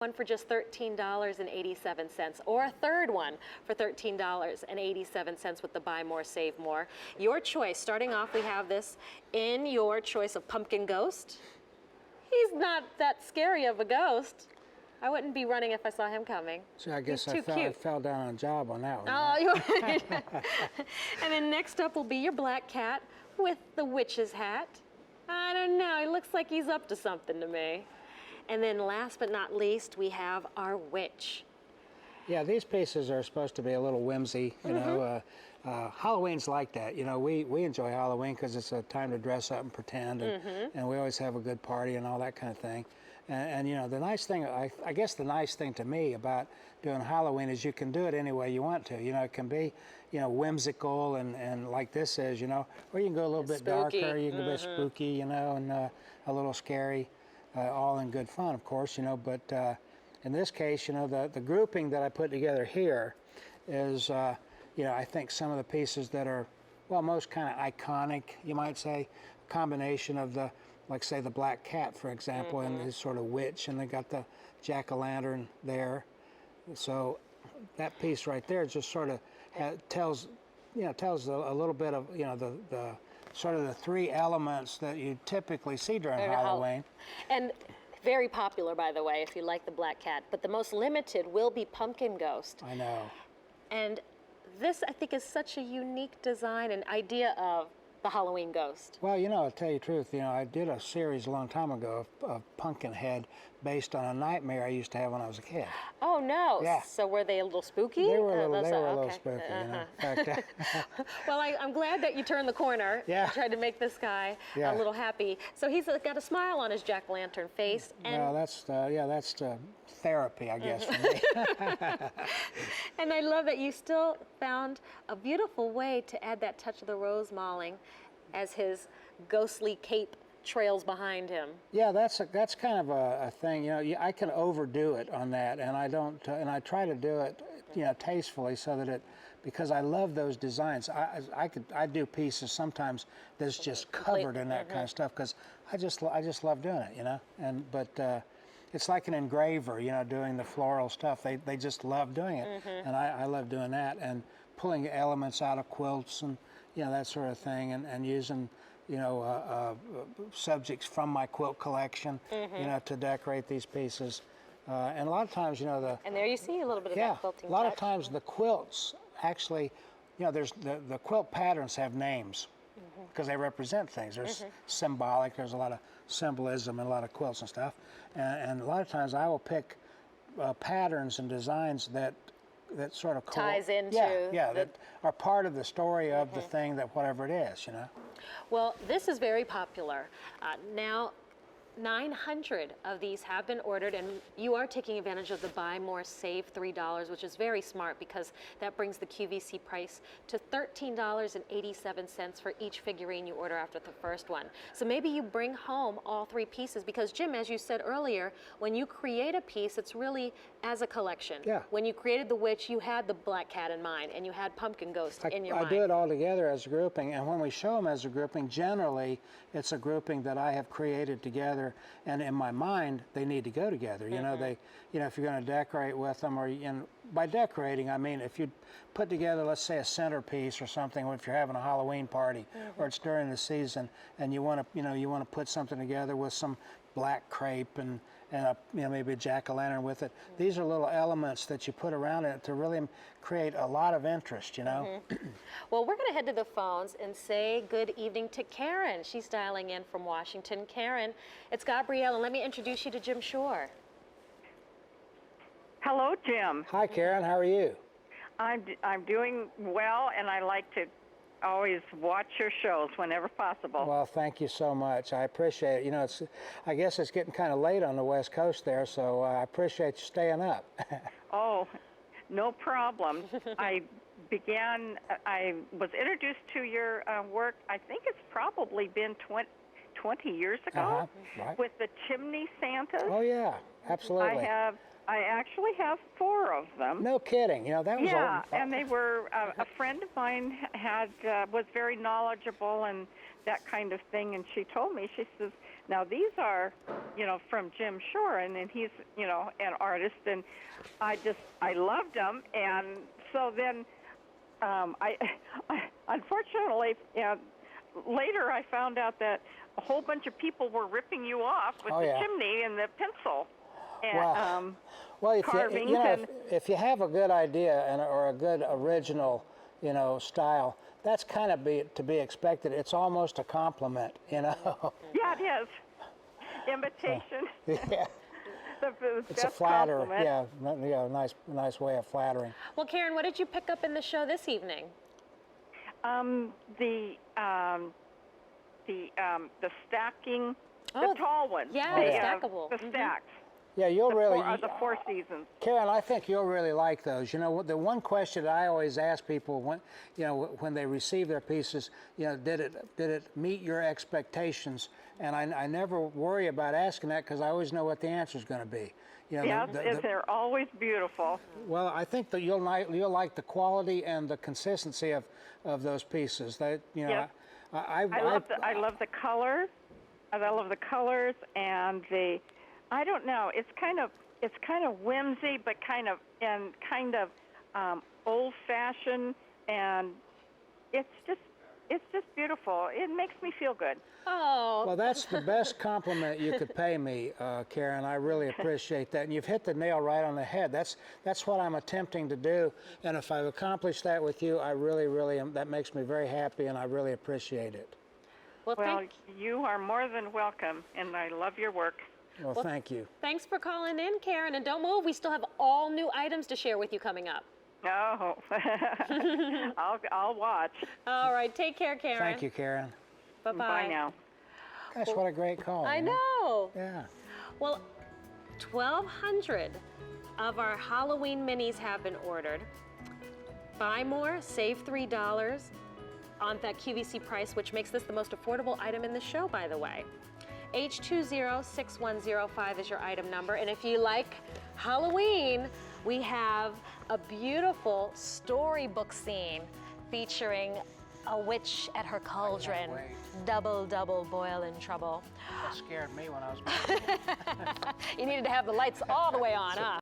one for just $13.87, or a third one for $13.87 with the Buy More, Save More. Your choice. Starting off, we have this in your choice of Pumpkin Ghost. He's not that scary of a ghost. I wouldn't be running if I saw him coming. So I guess I fell down on a job on that one. Oh, you're right. And then next up will be your black cat with the witch's hat. I don't know, he looks like he's up to something to me. And then last but not least, we have our witch. Yeah, these pieces are supposed to be a little whimsy, you know. Halloween's like that. You know, we enjoy Halloween because it's a time to dress up and pretend, and we always have a good party and all that kind of thing. And you know, the nice thing, I guess the nice thing to me about doing Halloween is you can do it any way you want to. You know, it can be, you know, whimsical and like this is, you know, or you can go a little bit spooky. darker, you can be spooky, you know, and a little scary, all in good fun, of course, you know, but in this case, you know, the grouping that I put together here is, you know, I think some of the pieces that are, well, most kind of iconic, you might say, combination of the, like say the black cat, for example, and his sort of witch, and they got the jack-o'-lantern there. So that piece right there just sort of tells, you know, tells a little bit of, you know, the sort of the three elements that you typically see during Halloween. And very popular, by the way, if you like the black cat. But the most limited will be Pumpkin Ghost. I know. And this, I think, is such a unique design and idea of the Halloween ghost. Well, you know, I'll tell you the truth, you know, I did a series a long time ago of Pumpkinhead based on a nightmare I used to have when I was a kid. Oh, no. Yeah. So were they a little spooky? They were a little spooky, you know. In fact, well, I'm glad that you turned the corner. Yeah. Tried to make this guy a little happy. So he's got a smile on his jack-o'-lantern face. And well, that's, yeah, that's therapy, I guess, for me. And I love that you still found a beautiful way to add that touch of the rose malling as his ghostly cape trails behind him. Yeah, that's kind of a thing. You know, I can overdo it on that, and I don't. And I try to do it, you know, tastefully, so that it, because I love those designs. I do pieces sometimes that's just covered in that kind of stuff because I just love doing it, you know. But it's like an engraver, you know, doing the floral stuff. They just love doing it, and I love doing that and pulling elements out of quilts and, you know, that sort of thing, and using, you know, subjects from my quilt collection, you know, to decorate these pieces. And a lot of times, you know, and there you see a little bit of that quilting a lot touch. of times the quilts actually, you know, there's the quilt patterns have names because they represent things. There's symbolic, there's a lot of symbolism in a lot of quilts and stuff. And a lot of times I will pick patterns and designs that sort of ties into that are part of the story of the thing, that whatever it is, you know. Well, this is very popular. Now, 900 of these have been ordered, and you are taking advantage of the Buy More, Save $3, which is very smart because that brings the QVC price to $13.87 for each figurine you order after the first one. So maybe you bring home all three pieces because, Jim, as you said earlier, when you create a piece, it's really as a collection. Yeah. When you created the witch, you had the black cat in mind, and you had Pumpkin Ghost in your mind. I do it all together as a grouping, and when we show them as a grouping, generally it's a grouping that I have created together, and in my mind they need to go together. You know, you know, if you're going to decorate with them, or by decorating I mean if you put together, let's say, a centerpiece or something, or if you're having a Halloween party or it's during the season, and you want to, you know, you want to put something together with some black crepe and a, you know, maybe a jack-o'-lantern with it. These are little elements that you put around it to really create a lot of interest, you know. Well, we're going to head to the phones and say good evening to Karen. She's dialing in from Washington. Karen, it's Gabrielle, and let me introduce you to Jim Shore. Hello, Jim. Hi, Karen. How are you? I'm doing well, and I like to always watch your shows whenever possible. Well, thank you so much. I appreciate it. You know, I guess it's getting kind of late on the West Coast there, so I appreciate you staying up. Oh, no problem. I was introduced to your work, I think it's probably been 20 years ago, Right. with the Chimney Santas. Oh, yeah. Absolutely. I actually have 4 of them. No kidding. You know, that was Yeah, and they were a friend of mine was very knowledgeable and that kind of thing, and she told me, she says, now these are, from Jim Shore, and he's, an artist, and I loved them, and so then I unfortunately, later I found out that a whole bunch of people were ripping you off with the chimney and the pencil. And, well, if carvings if you have a good idea or a good original, style, that's kind of to be expected. It's almost a compliment, Yeah, it is. Imitation. Yeah. It's a best flatter. compliment. Nice way of flattering. Well, Karen, what did you pick up in the show this evening? The stacking, Oh, the tall ones. yeah, the, the stackable. The stacks. Yeah, you'll really. The 4 seasons. Karen, I think you'll really like those. The one question that I always ask people when they receive their pieces, did it meet your expectations? And I never worry about asking that because I always know what the answer is going to be. Yes, they're always beautiful. Well, I think that you'll like the quality and the consistency of those pieces. That Yes. I love the colors. I love the colors and the. I don't know. It's kind of whimsy, but kind of old-fashioned, and it's just beautiful. It makes me feel good. Oh. Well, that's the best compliment you could pay me, Karen. I really appreciate that, and you've hit the nail right on the head. That's what I'm attempting to do, and if I've accomplished that with you, I really am. That makes me very happy, and I really appreciate it. Well, you are more than welcome, and I love your work. Well, thank you. Thanks for calling in, Karen, and don't move. We still have all new items to share with you coming up. Oh, I'll watch. All right, take care, Karen. Thank you, Karen. Bye-bye. Bye now. Gosh, what a great call. I know. Yeah. Well, 1,200 of our Halloween minis have been ordered. Buy more, save $3 on that QVC price, which makes this the most affordable item in the show, by the way. H206105 is your item number, and if you like Halloween, we have a beautiful storybook scene featuring a witch at her cauldron. Double boil in trouble. That scared me when I was. You needed to have the lights all the way on, huh?